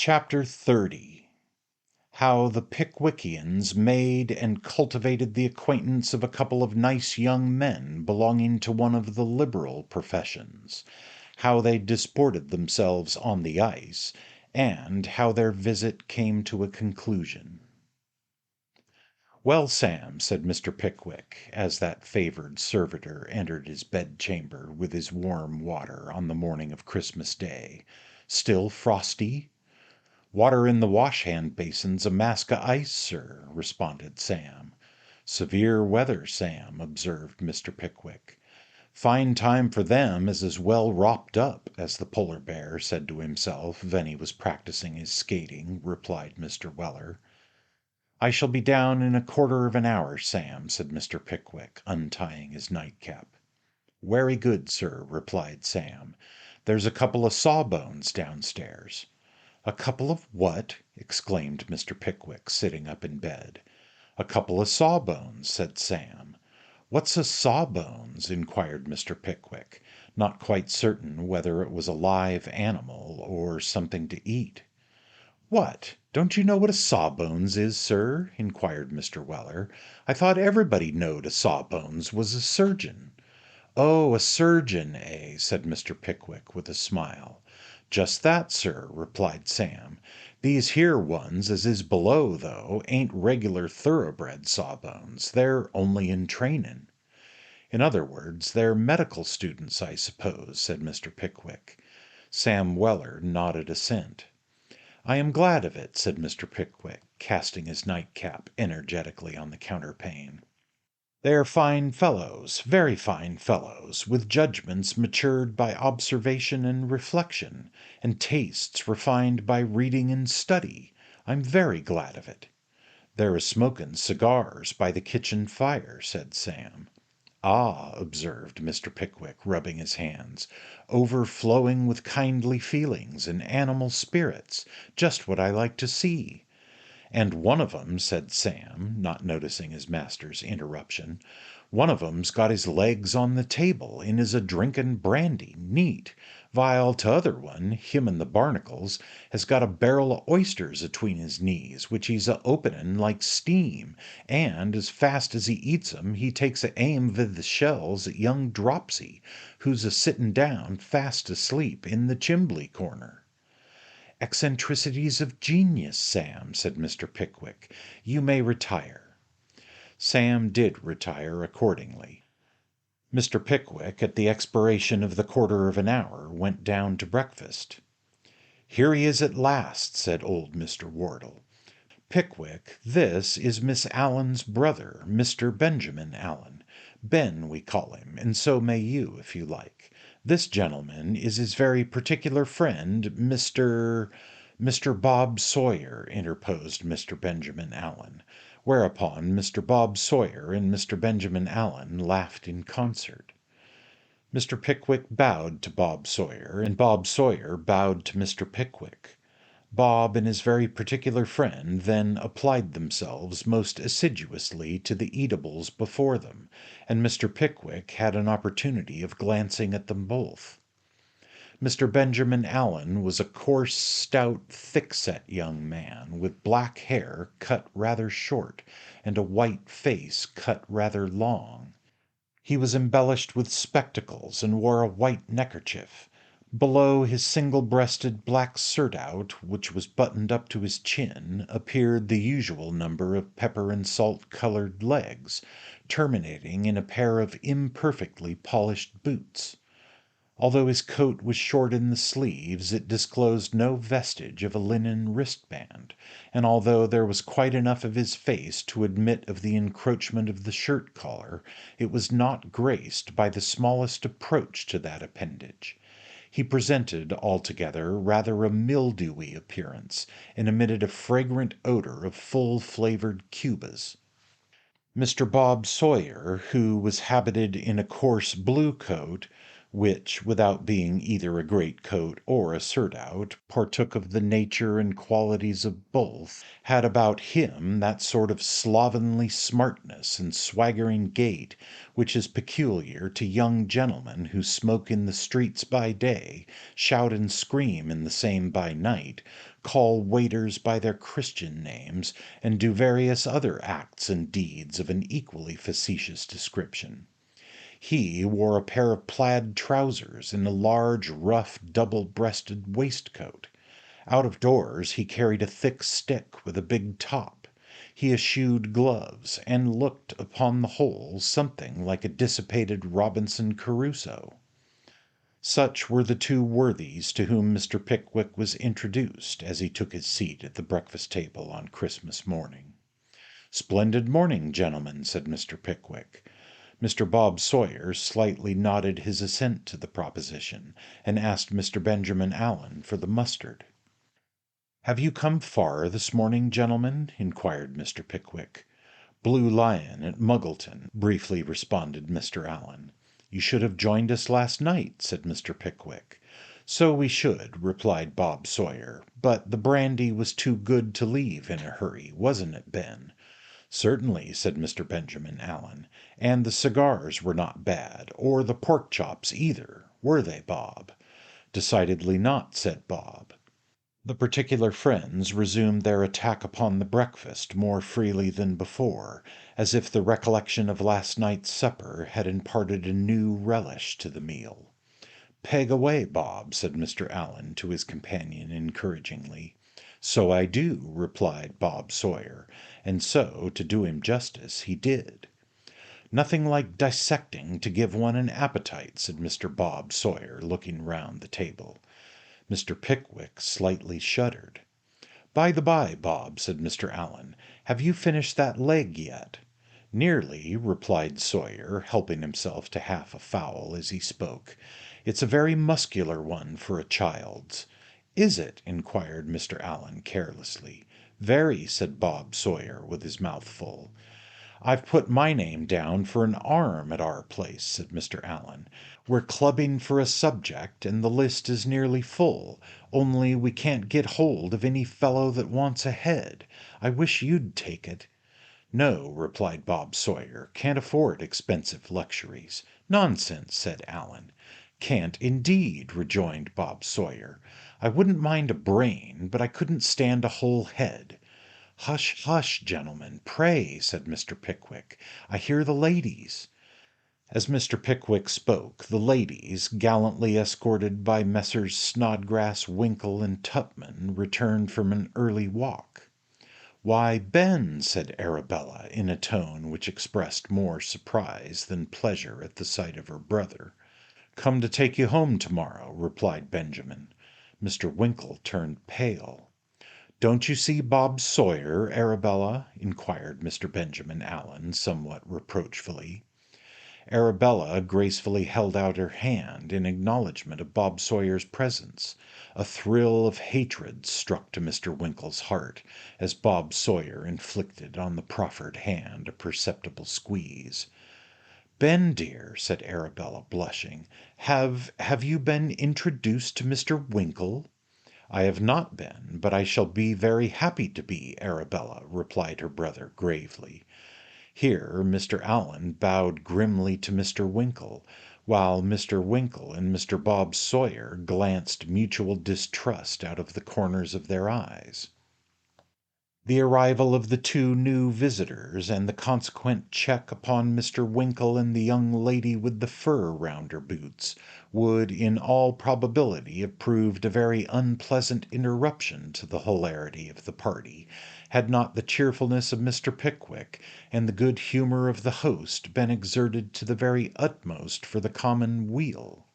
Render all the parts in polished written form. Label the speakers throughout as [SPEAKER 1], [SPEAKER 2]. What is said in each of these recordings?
[SPEAKER 1] Chapter 30. How the Pickwickians made and cultivated the acquaintance of a couple of nice young men belonging to one of the liberal professions, how they disported themselves on the ice, and how their visit came to a conclusion. "Well, Sam," said Mr. Pickwick, as that favoured servitor entered his bedchamber with his warm water on the morning of Christmas Day, "still frosty?" "Water in the wash-hand basin's a mask o' ice, sir," responded Sam. "Severe weather, Sam," observed Mr. Pickwick. "Fine time for them as is well wropped up, as the polar bear said to himself ven he was practising his skating," replied Mr. Weller. "I shall be down in a quarter of an hour, Sam," said Mr. Pickwick, untying his nightcap. "Werry good, sir," replied Sam. "There's a couple of sawbones downstairs." "A couple of what?" exclaimed Mr. Pickwick, sitting up in bed. "A couple of sawbones," said Sam. "What's a sawbones?" inquired Mr. Pickwick, not quite certain whether it was a live animal or something to eat. "What! Don't you know what a sawbones is, sir?" inquired Mr. Weller. "I thought everybody knowed a sawbones was a surgeon." "Oh, a surgeon, eh?" said Mr. Pickwick, with a smile. "Just that, sir," replied Sam. "These here ones as is below, though, ain't regular thoroughbred sawbones. They're only in trainin'." "In other words, they're medical students, I suppose," said Mr. Pickwick. Sam Weller nodded assent. "I am glad of it," said Mr. Pickwick, casting his nightcap energetically on the counterpane. "They are fine fellows, very fine fellows, with judgments matured by observation and reflection, and tastes refined by reading and study. I'm very glad of it." "They're a smoking cigars by the kitchen fire," said Sam. "Ah," observed Mr. Pickwick, rubbing his hands, "overflowing with kindly feelings and animal spirits. Just what I like to see." "And one of 'em," said Sam, not noticing his master's interruption, "one of 'em's got his legs on the table and is a drinking brandy neat, while t'other one, him in the barnacles, has got a barrel o' oysters atween his knees, which he's a opening like steam, and as fast as he eats 'em he takes a aim with the shells at young Dropsy, who's a sitting down fast asleep in the chimbly corner." "Eccentricities of genius, Sam," said Mr. Pickwick. "You may retire." Sam did retire accordingly. Mr. Pickwick, at the expiration of the quarter of an hour, went down to breakfast. "Here he is at last," said old Mr. Wardle. "Pickwick, this is Miss Allen's brother, Mr. Benjamin Allen. Ben we call him, and so may you, if you like. This gentleman is his very particular friend, Mr. Bob Sawyer," interposed Mr. Benjamin Allen, whereupon Mr. Bob Sawyer and Mr. Benjamin Allen laughed in concert. Mr. Pickwick bowed to Bob Sawyer, and Bob Sawyer bowed to Mr. Pickwick. Bob and his very particular friend then applied themselves most assiduously to the eatables before them, and Mr. Pickwick had an opportunity of glancing at them both. Mr. Benjamin Allen was a coarse, stout, thick-set young man, with black hair cut rather short, and a white face cut rather long. He was embellished with spectacles, and wore a white neckerchief. Below his single-breasted black surtout, which was buttoned up to his chin, appeared the usual number of pepper-and-salt coloured legs, terminating in a pair of imperfectly polished boots. Although his coat was short in the sleeves, it disclosed no vestige of a linen wristband, and although there was quite enough of his face to admit of the encroachment of the shirt collar, it was not graced by the smallest approach to that appendage. He presented altogether rather a mildewy appearance, and emitted a fragrant odour of full-flavoured Cubas. Mr. Bob Sawyer, who was habited in a coarse blue coat, which, without being either a greatcoat or a surtout, partook of the nature and qualities of both, had about him that sort of slovenly smartness and swaggering gait which is peculiar to young gentlemen who smoke in the streets by day, shout and scream in the same by night, call waiters by their Christian names, and do various other acts and deeds of an equally facetious description. He wore a pair of plaid trousers and a large, rough, double-breasted waistcoat. Out of doors he carried a thick stick with a big top. He eschewed gloves, and looked, upon the whole, something like a dissipated Robinson Crusoe. Such were the two worthies to whom Mr. Pickwick was introduced as he took his seat at the breakfast table on Christmas morning. "Splendid morning, gentlemen," said Mr. Pickwick. Mr. Bob Sawyer slightly nodded his assent to the proposition, and asked Mr. Benjamin Allen for the mustard. "Have you come far this morning, gentlemen?" inquired Mr. Pickwick. "Blue Lion at Muggleton," briefly responded Mr. Allen. "You should have joined us last night," said Mr. Pickwick. "So we should," replied Bob Sawyer, "but the brandy was too good to leave in a hurry, wasn't it, Ben?" "Certainly," said Mr. Benjamin Allen. "And the cigars were not bad, or the pork chops either, were they, Bob?" "Decidedly not," said Bob. The particular friends resumed their attack upon the breakfast more freely than before, as if the recollection of last night's supper had imparted a new relish to the meal. "Peg away, Bob," said Mr. Allen to his companion encouragingly. "So I do," replied Bob Sawyer, and so, to do him justice, he did. "Nothing like dissecting to give one an appetite," said Mr. Bob Sawyer, looking round the table. Mr. Pickwick slightly shuddered. "By the by, Bob," said Mr. Allen, "have you finished that leg yet?" "Nearly," replied Sawyer, helping himself to half a fowl as he spoke. "It's a very muscular one for a child's." "Is it?" inquired Mr. Allen carelessly. "Very," said Bob Sawyer with his mouth full. "I've put my name down for an arm at our place," said Mr. Allen. "We're clubbing for a subject, and the list is nearly full, only we can't get hold of any fellow that wants a head. I wish you'd take it." "No," replied Bob Sawyer, "can't afford expensive luxuries." "Nonsense," said Allen. "Can't, indeed," rejoined Bob Sawyer. "I wouldn't mind a brain, but I couldn't stand a whole head." "Hush, hush, gentlemen, pray," said Mr. Pickwick. "I hear the ladies." As Mr. Pickwick spoke, the ladies, gallantly escorted by Messrs. Snodgrass, Winkle, and Tupman, returned from an early walk. "Why, Ben," said Arabella, in a tone which expressed more surprise than pleasure at the sight of her brother. "Come to take you home tomorrow," replied Benjamin. Mr. Winkle turned pale. "Don't you see Bob Sawyer, Arabella?" inquired Mr. Benjamin Allen, somewhat reproachfully. Arabella gracefully held out her hand in acknowledgment of Bob Sawyer's presence. A thrill of hatred struck to Mr. Winkle's heart as Bob Sawyer inflicted on the proffered hand a perceptible squeeze. "Ben, dear," said Arabella, blushing, "have you been introduced to Mr. Winkle?" "I have not been, but I shall be very happy to be, Arabella," replied her brother gravely. Here Mr. Allen bowed grimly to Mr. Winkle, while Mr. Winkle and Mr. Bob Sawyer glanced mutual distrust out of the corners of their eyes. The arrival of the two new visitors, and the consequent check upon Mr. Winkle and the young lady with the fur round her boots, would in all probability have proved a very unpleasant interruption to the hilarity of the party, had not the cheerfulness of Mr. Pickwick and the good humour of the host been exerted to the very utmost for the common weal.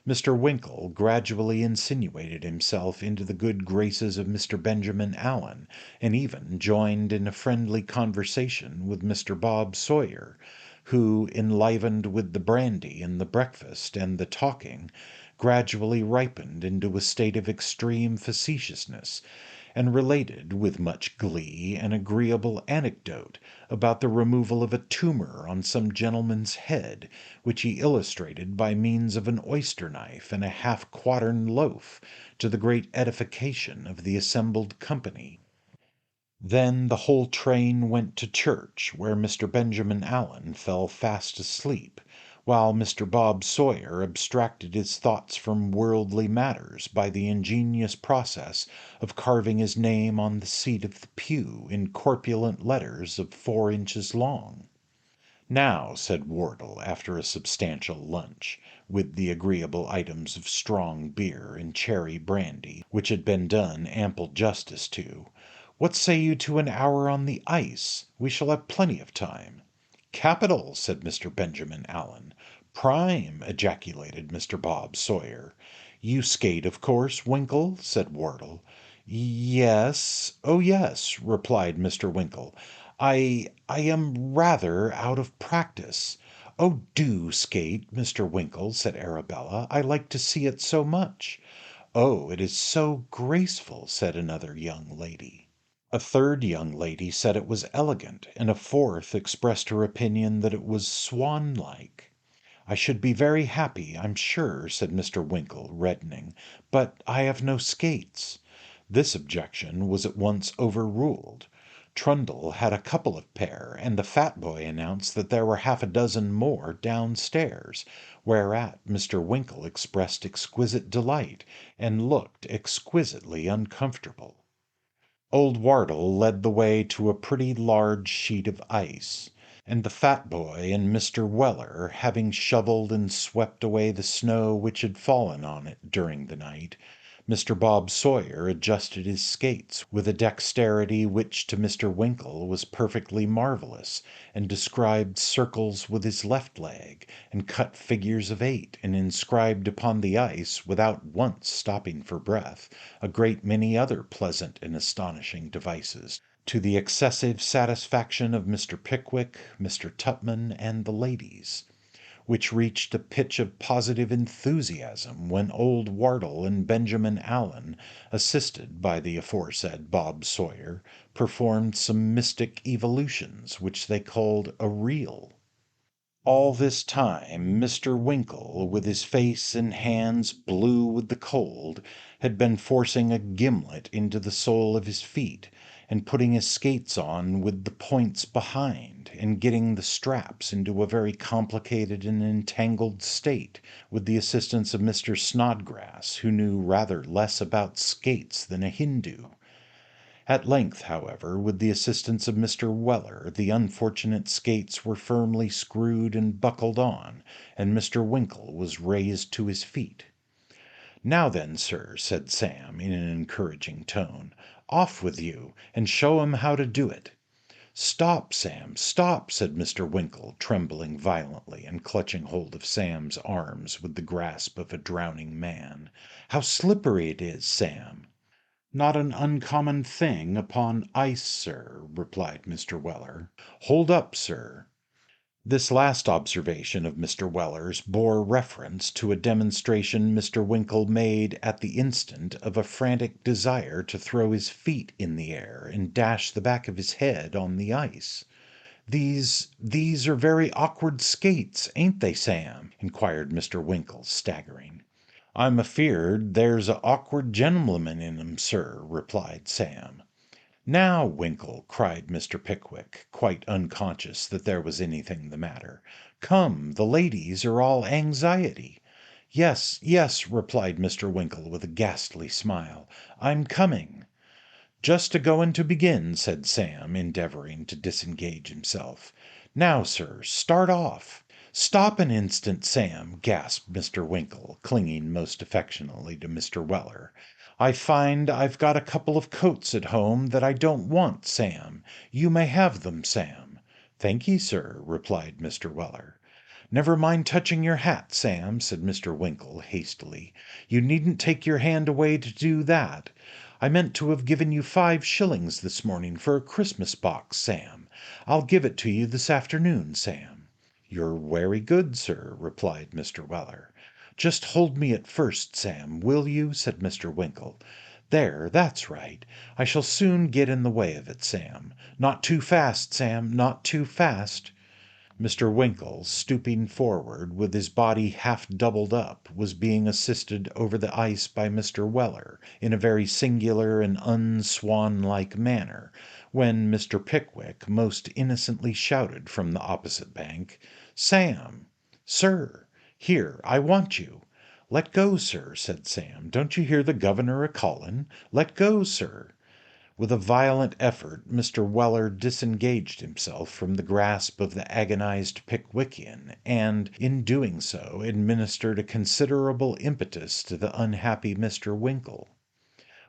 [SPEAKER 1] Mr. Winkle gradually insinuated himself into the good graces of Mr. Benjamin Allen, and even joined in a friendly conversation with Mr. Bob Sawyer, who, enlivened with the brandy and the breakfast and the talking, gradually ripened into a state of extreme facetiousness, and related with much glee an agreeable anecdote about the removal of a tumour on some gentleman's head, which he illustrated by means of an oyster knife and a half-quartern loaf, to the great edification of the assembled company. Then the whole train went to church, where Mr. Benjamin Allen fell fast asleep, while Mr. Bob Sawyer abstracted his thoughts from worldly matters by the ingenious process of carving his name on the seat of the pew in corpulent letters of 4 inches long. "Now," said Wardle, after a substantial lunch, with the agreeable items of strong beer and cherry brandy, which had been done ample justice to, "what say you to an hour on the ice? We shall have plenty of time." "Capital!" said Mr. Benjamin Allen. "Prime!" ejaculated Mr. Bob Sawyer. "You skate, of course, Winkle?" said Wardle. "Yes, oh yes," replied Mr. Winkle. I am rather out of practice." "Oh, do skate, Mr. Winkle," said Arabella. "I like to see it so much." "Oh, it is so graceful," said another young lady. A third young lady said it was elegant, and a fourth expressed her opinion that it was swan-like. "I should be very happy, I'm sure," said Mr. Winkle, reddening, "but I have no skates." This objection was at once overruled. Trundle had a couple of pair, and the fat boy announced that there were half a dozen more downstairs, whereat Mr. Winkle expressed exquisite delight, and looked exquisitely uncomfortable. Old Wardle led the way to a pretty large sheet of ice, and the fat boy and Mr. Weller, having shovelled and swept away the snow which had fallen on it during the night, Mr. Bob Sawyer adjusted his skates with a dexterity which to Mr. Winkle was perfectly marvellous, and described circles with his left leg, and cut figures of 8, and inscribed upon the ice, without once stopping for breath, a great many other pleasant and astonishing devices, to the excessive satisfaction of Mr. Pickwick, Mr. Tupman, and the ladies, which reached a pitch of positive enthusiasm when old Wardle and Benjamin Allen, assisted by the aforesaid Bob Sawyer, performed some mystic evolutions which they called a reel. All this time Mr. Winkle, with his face and hands blue with the cold, had been forcing a gimlet into the sole of his feet, and putting his skates on with the points behind, and getting the straps into a very complicated and entangled state, with the assistance of Mr. Snodgrass, who knew rather less about skates than a Hindoo. At length, however, with the assistance of Mr. Weller, the unfortunate skates were firmly screwed and buckled on, and Mr. Winkle was raised to his feet. "Now then, sir," said Sam, in an encouraging tone, "off with you, and show 'em how to do it." "Stop, Sam, stop," said Mr. Winkle, trembling violently, and clutching hold of Sam's arms with the grasp of a drowning man. "How slippery it is, Sam." "Not an uncommon thing upon ice, sir," replied Mr. Weller. "Hold up, sir." This last observation of Mr. Weller's bore reference to a demonstration Mr. Winkle made at the instant of a frantic desire to throw his feet in the air and dash the back of his head on the ice. "These are very awkward skates, ain't they, Sam?" inquired Mr. Winkle, staggering. "I'm afeard there's a awkward gen'leman in 'em, sir," replied Sam. "Now, Winkle," cried Mr. Pickwick, quite unconscious that there was anything the matter, "come, the ladies are all anxiety." "Yes, yes," replied Mr. Winkle with a ghastly smile, "I'm coming." "Just a-going to begin," said Sam, endeavouring to disengage himself. "Now, sir, start off." "Stop an instant, Sam," gasped Mr. Winkle, clinging most affectionately to Mr. Weller. "I find I've got a couple of coats at home that I don't want, Sam. You may have them, Sam." "Thank'ee, sir," replied Mr. Weller. "Never mind touching your hat, Sam," said Mr. Winkle, hastily. "You needn't take your hand away to do that. I meant to have given you 5 shillings this morning for a Christmas box, Sam. I'll give it to you this afternoon, Sam." "You're wery good, sir," replied Mr. Weller. "Just hold me at first, Sam, will you?" said Mr. Winkle. There, that's right. I shall soon get in the way of it, Sam. Not too fast, Sam, not too fast." Mr. Winkle, stooping forward, with his body half doubled up, was being assisted over the ice by Mr. Weller, in a very singular and unswan-like manner, when Mr. Pickwick most innocently shouted from the opposite bank, "Sam! Sir! Here, I want you." "Let go, sir," said Sam. "Don't you hear the governor a-calling? Let go, sir." With a violent effort Mr. Weller disengaged himself from the grasp of the agonized Pickwickian, and, in doing so, administered a considerable impetus to the unhappy Mr. Winkle.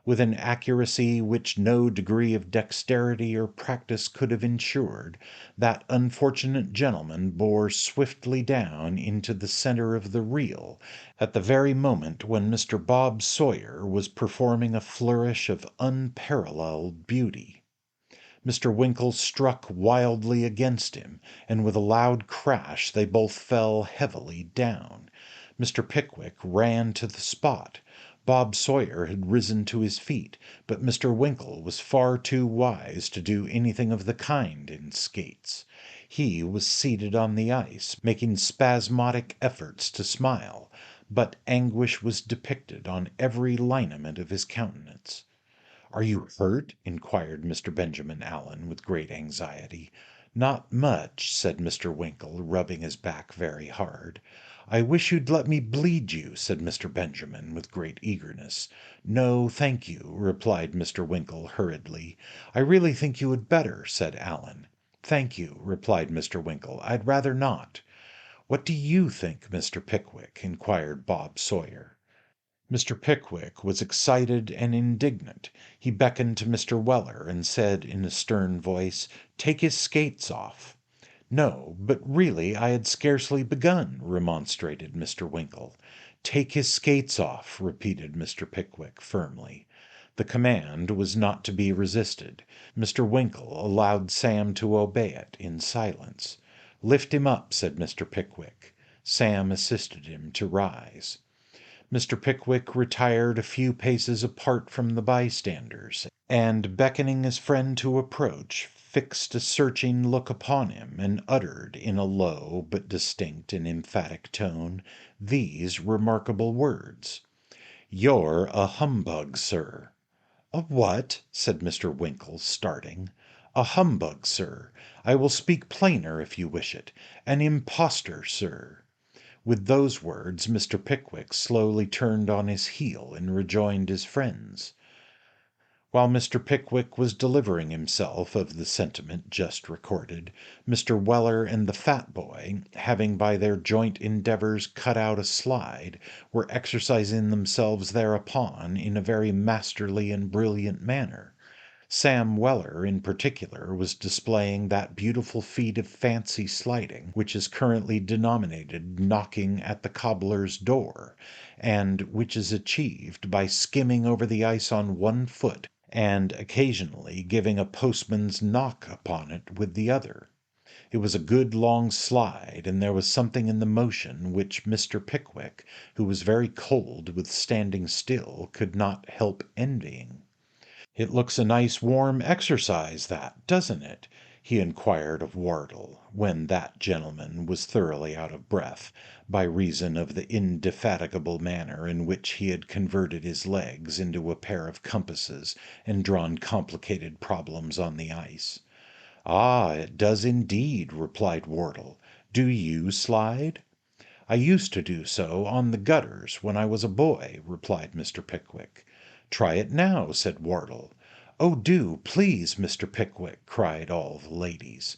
[SPEAKER 1] With an accuracy which no degree of dexterity or practice could have ensured, that unfortunate gentleman bore swiftly down into the centre of the reel, at the very moment when Mr. Bob Sawyer was performing a flourish of unparalleled beauty. Mr. Winkle struck wildly against him, and with a loud crash they both fell heavily down. Mr. Pickwick ran to the spot. Bob Sawyer had risen to his feet, but Mr. Winkle was far too wise to do anything of the kind in skates. He was seated on the ice, making spasmodic efforts to smile, but anguish was depicted on every lineament of his countenance. "Are you hurt?" inquired Mr. Benjamin Allen with great anxiety. "Not much," said Mr. Winkle, rubbing his back very hard. "I wish you'd let me bleed you," said Mr. Benjamin with great eagerness. "No, thank you," replied Mr. Winkle hurriedly. "I really think you had better," said Allen. "Thank you," replied Mr. Winkle. "I'd rather not." "What do you think, Mr. Pickwick?" inquired Bob Sawyer. Mr. Pickwick was excited and indignant. He beckoned to Mr. Weller, and said in a stern voice, "Take his skates off." "No, but really I had scarcely begun," remonstrated Mr. Winkle. "Take his skates off," repeated Mr. Pickwick firmly. The command was not to be resisted. Mr. Winkle allowed Sam to obey it in silence. "Lift him up," said Mr. Pickwick. Sam assisted him to rise. Mr. Pickwick retired a few paces apart from the bystanders, and beckoning his friend to approach, fixed a searching look upon him, and uttered, in a low but distinct and emphatic tone, these remarkable words: "You're a humbug, sir." "A what?" said Mr. Winkle, starting. "A humbug, sir. I will speak plainer if you wish it. An impostor, sir." With those words Mr. Pickwick slowly turned on his heel and rejoined his friends. While Mr. Pickwick was delivering himself of the sentiment just recorded, Mr. Weller and the fat boy, having by their joint endeavours cut out a slide, were exercising themselves thereupon in a very masterly and brilliant manner. Sam Weller, in particular, was displaying that beautiful feat of fancy sliding which is currently denominated knocking at the cobbler's door, and which is achieved by skimming over the ice on one foot, and occasionally giving a postman's knock upon it with the other. It was a good long slide, and there was something in the motion which Mr. Pickwick, who was very cold with standing still, could not help envying. "It looks a nice warm exercise, that, doesn't it?" he inquired of Wardle, when that gentleman was thoroughly out of breath, by reason of the indefatigable manner in which he had converted his legs into a pair of compasses and drawn complicated problems on the ice. "Ah, it does indeed," replied Wardle. "Do you slide?" "I used to do so on the gutters when I was a boy," replied Mr. Pickwick. "Try it now," said Wardle. "Oh, do, please, Mr. Pickwick," cried all the ladies.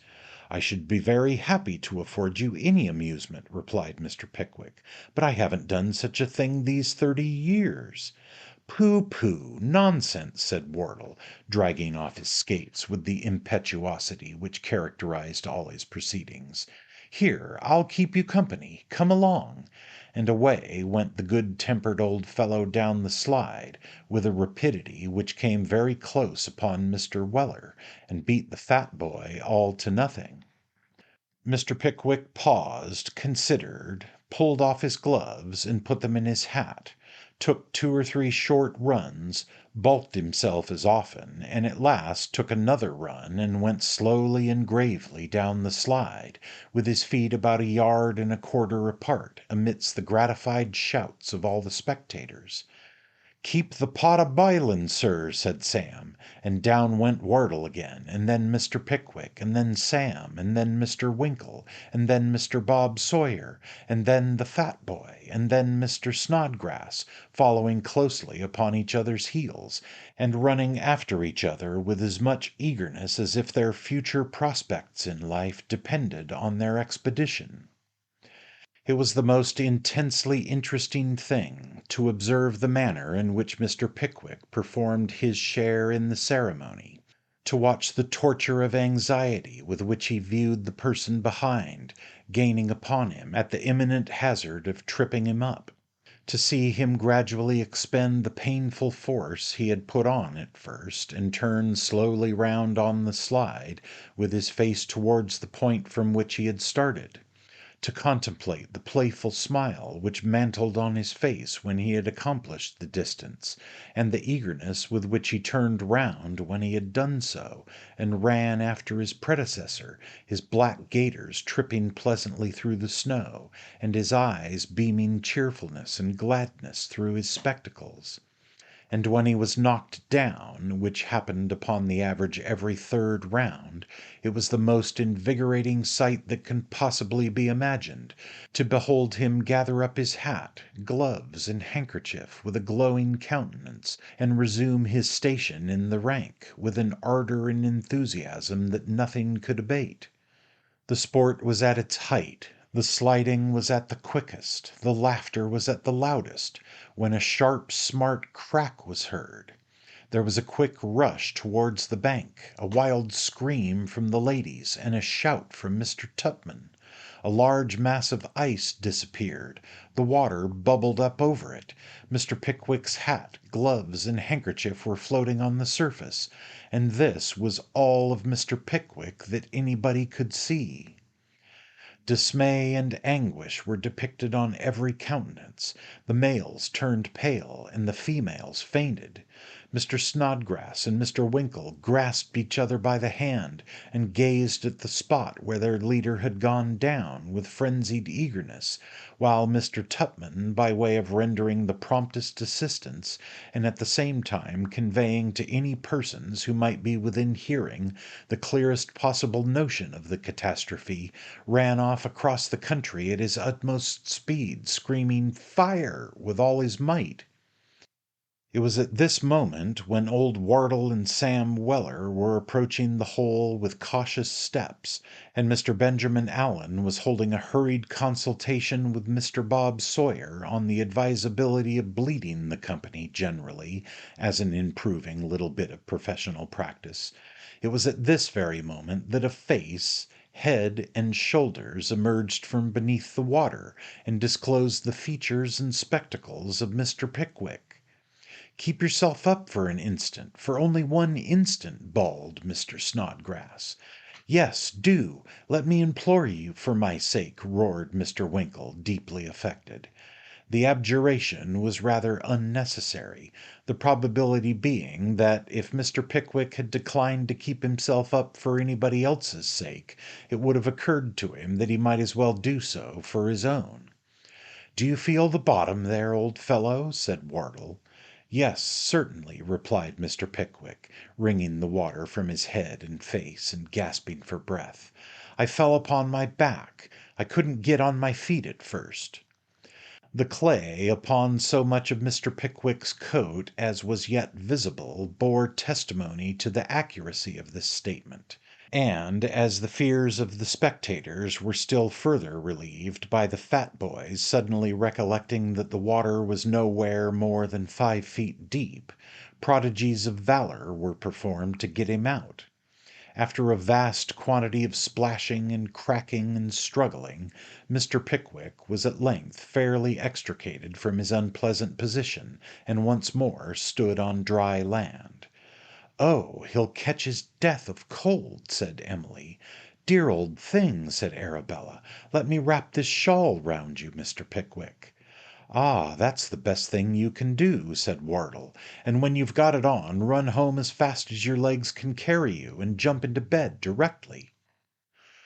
[SPEAKER 1] "I should be very happy to afford you any amusement," replied Mr. Pickwick, "but I haven't done such a thing these 30 years." "Pooh, pooh, nonsense," said Wardle, dragging off his skates with the impetuosity which characterized all his proceedings. "Here, I'll keep you company. Come along." And away went the good-tempered old fellow down the slide, with a rapidity which came very close upon Mr. Weller, and beat the fat boy all to nothing. Mr. Pickwick paused, considered, pulled off his gloves, and put them in his hat, took 2 or 3 short runs, balked himself as often, and at last took another run and went slowly and gravely down the slide, with his feet about 1.25 yards apart, amidst the gratified shouts of all the spectators. "Keep the pot a bilin', sir," said Sam, and down went Wardle again, and then Mr. Pickwick, and then Sam, and then Mr. Winkle, and then Mr. Bob Sawyer, and then the fat boy, and then Mr. Snodgrass, following closely upon each other's heels, and running after each other with as much eagerness as if their future prospects in life depended on their expedition. It was the most intensely interesting thing to observe the manner in which Mr. Pickwick performed his share in the ceremony, to watch the torture of anxiety with which he viewed the person behind, gaining upon him at the imminent hazard of tripping him up, to see him gradually expend the painful force he had put on at first, and turn slowly round on the slide, with his face towards the point from which he had started, to contemplate the playful smile which mantled on his face when he had accomplished the distance, and the eagerness with which he turned round when he had done so, and ran after his predecessor, his black gaiters tripping pleasantly through the snow, and his eyes beaming cheerfulness and gladness through his spectacles. And when he was knocked down, which happened upon the average every 3rd round, it was the most invigorating sight that can possibly be imagined, to behold him gather up his hat, gloves, and handkerchief with a glowing countenance, and resume his station in the rank, with an ardor and enthusiasm that nothing could abate. The sport was at its height, the sliding was at the quickest, the laughter was at the loudest, when a sharp, smart crack was heard. There was a quick rush towards the bank, a wild scream from the ladies, and a shout from Mr. Tupman. A large mass of ice disappeared, the water bubbled up over it, Mr. Pickwick's hat, gloves, and handkerchief were floating on the surface, and this was all of Mr. Pickwick that anybody could see. Dismay and anguish were depicted on every countenance. The males turned pale, and the females fainted. Mr. Snodgrass and Mr. Winkle grasped each other by the hand, and gazed at the spot where their leader had gone down with frenzied eagerness, while Mr. Tupman, by way of rendering the promptest assistance, and at the same time conveying to any persons who might be within hearing the clearest possible notion of the catastrophe, ran off across the country at his utmost speed, screaming "Fire!" with all his might. It was at this moment, when old Wardle and Sam Weller were approaching the hole with cautious steps, and Mr. Benjamin Allen was holding a hurried consultation with Mr. Bob Sawyer on the advisability of bleeding the company generally, as an improving little bit of professional practice. It was at this very moment that a face, head, and shoulders emerged from beneath the water, and disclosed the features and spectacles of Mr. Pickwick. "Keep yourself up for an instant, for only one instant," bawled Mr. Snodgrass. "Yes, do. Let me implore you for my sake," roared Mr. Winkle, deeply affected. The abjuration was rather unnecessary, the probability being that if Mr. Pickwick had declined to keep himself up for anybody else's sake, it would have occurred to him that he might as well do so for his own. "Do you feel the bottom there, old fellow?" said Wardle. "Yes, certainly," replied Mr. Pickwick, wringing the water from his head and face, and gasping for breath. "I fell upon my back. I couldn't get on my feet at first." The clay upon so much of Mr. Pickwick's coat as was yet visible bore testimony to the accuracy of this statement, and as the fears of the spectators were still further relieved by the fat boys suddenly recollecting that the water was nowhere more than 5 feet deep, prodigies of valor were performed to get him out. After a vast quantity of splashing and cracking and struggling, Mr. Pickwick was at length fairly extricated from his unpleasant position, and once more stood on dry land. "Oh, he'll catch his death of cold," said Emily. "Dear old thing," said Arabella. "Let me wrap this shawl round you, Mr. Pickwick." "Ah, that's the best thing you can do," said Wardle, "and when you've got it on, run home as fast as your legs can carry you, and jump into bed directly."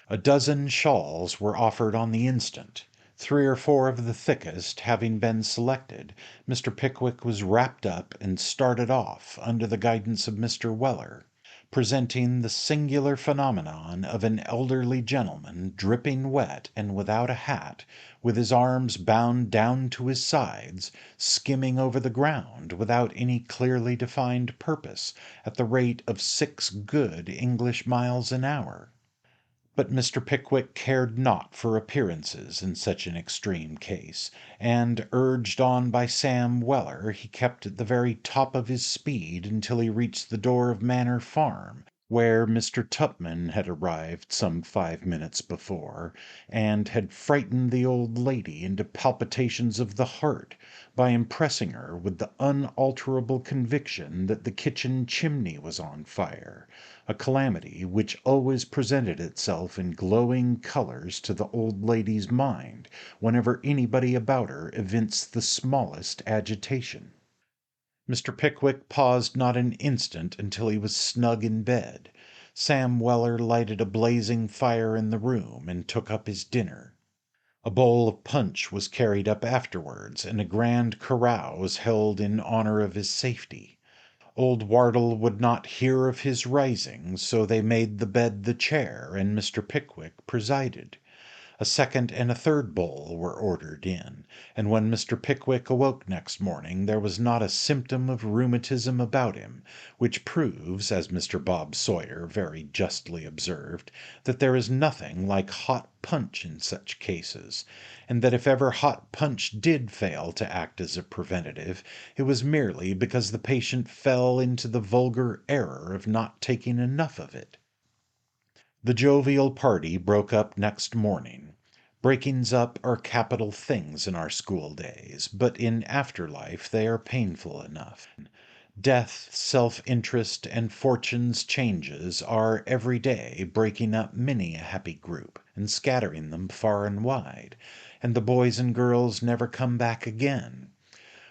[SPEAKER 1] A dozen shawls were offered on the instant. 3 or 4 of the thickest having been selected, Mr. Pickwick was wrapped up and started off under the guidance of Mr. Weller, presenting the singular phenomenon of an elderly gentleman, dripping wet and without a hat, with his arms bound down to his sides, skimming over the ground without any clearly defined purpose, at the rate of 6 good English miles an hour. But Mr. Pickwick cared not for appearances in such an extreme case, and, urged on by Sam Weller, he kept at the very top of his speed until he reached the door of Manor Farm, where Mr. Tupman had arrived some 5 minutes before, and had frightened the old lady into palpitations of the heart by impressing her with the unalterable conviction that the kitchen chimney was on fire, a calamity which always presented itself in glowing colors to the old lady's mind whenever anybody about her evinced the smallest agitation. Mr. Pickwick paused not an instant until he was snug in bed. Sam Weller lighted a blazing fire in the room and took up his dinner. A bowl of punch was carried up afterwards, and a grand carouse held in honor of his safety. Old Wardle would not hear of his rising, so they made the bed the chair, and Mr. Pickwick presided. A second and a third bowl were ordered in, and when Mr. Pickwick awoke next morning there was not a symptom of rheumatism about him, which proves, as Mr. Bob Sawyer very justly observed, that there is nothing like hot punch in such cases, and that if ever hot punch did fail to act as a preventive, it was merely because the patient fell into the vulgar error of not taking enough of it. The jovial party broke up next morning. Breakings up are capital things in our school days, but in after life they are painful enough. Death, self-interest, and fortune's changes are every day breaking up many a happy group, and scattering them far and wide, and the boys and girls never come back again.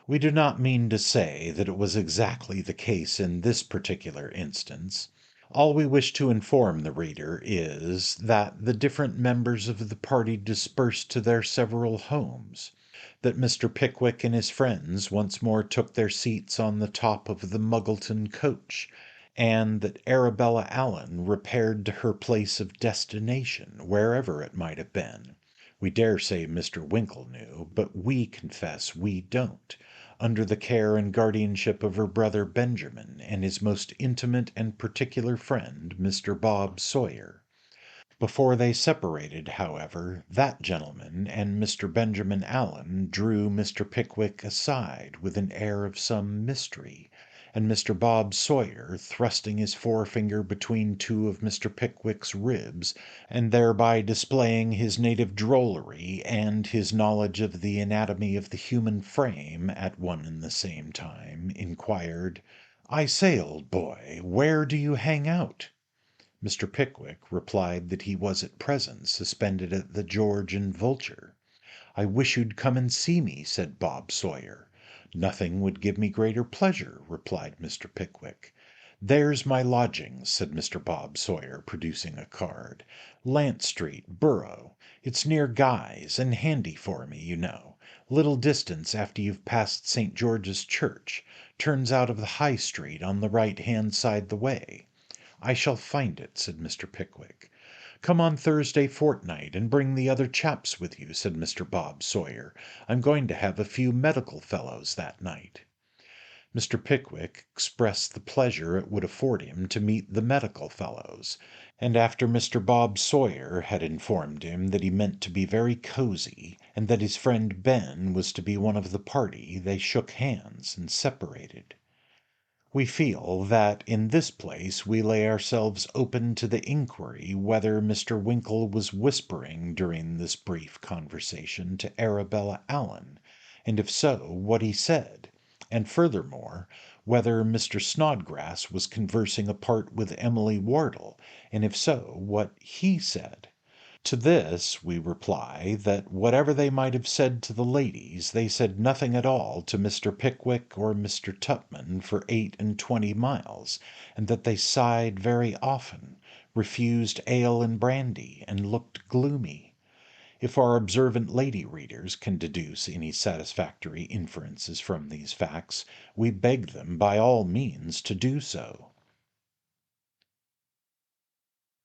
[SPEAKER 1] We do not mean to say that it was exactly the case in this particular instance. All we wish to inform the reader is, that the different members of the party dispersed to their several homes, that Mr. Pickwick and his friends once more took their seats on the top of the Muggleton coach, and that Arabella Allen repaired to her place of destination, wherever it might have been. We dare say Mr. Winkle knew, but we confess we don't, under the care and guardianship of her brother Benjamin and his most intimate and particular friend, Mr. Bob Sawyer. Before they separated, however, that gentleman and Mr. Benjamin Allen drew Mr. Pickwick aside with an air of some mystery, and Mr. Bob Sawyer, thrusting his forefinger between 2 of Mr. Pickwick's ribs, and thereby displaying his native drollery and his knowledge of the anatomy of the human frame at one and the same time, inquired, "I say, old boy, where do you hang out?" Mr. Pickwick replied that he was at present suspended at the George and Vulture. "I wish you'd come and see me," said Bob Sawyer. "Nothing would give me greater pleasure," replied Mr. Pickwick. "There's my lodgings," said Mr. Bob Sawyer, producing a card. "Lant Street, Borough. It's near Guy's, and handy for me, you know. Little distance after you've passed St. George's Church. Turns out of the High Street on the right-hand side the way." "I shall find it," said Mr. Pickwick. "Come on Thursday fortnight, and bring the other chaps with you," said Mr. Bob Sawyer. "I'm going to have a few medical fellows that night." Mr. Pickwick expressed the pleasure it would afford him to meet the medical fellows, and after Mr. Bob Sawyer had informed him that he meant to be very cosy, and that his friend Ben was to be one of the party, they shook hands and separated. We feel that in this place we lay ourselves open to the inquiry whether Mr. Winkle was whispering during this brief conversation to Arabella Allen, and if so, what he said, and furthermore, whether Mr. Snodgrass was conversing apart with Emily Wardle, and if so, what he said. To this we reply that whatever they might have said to the ladies, they said nothing at all to Mr. Pickwick or Mr. Tupman for 28 miles, and that they sighed very often, refused ale and brandy, and looked gloomy. If our observant lady readers can deduce any satisfactory inferences from these facts, we beg them by all means to do so.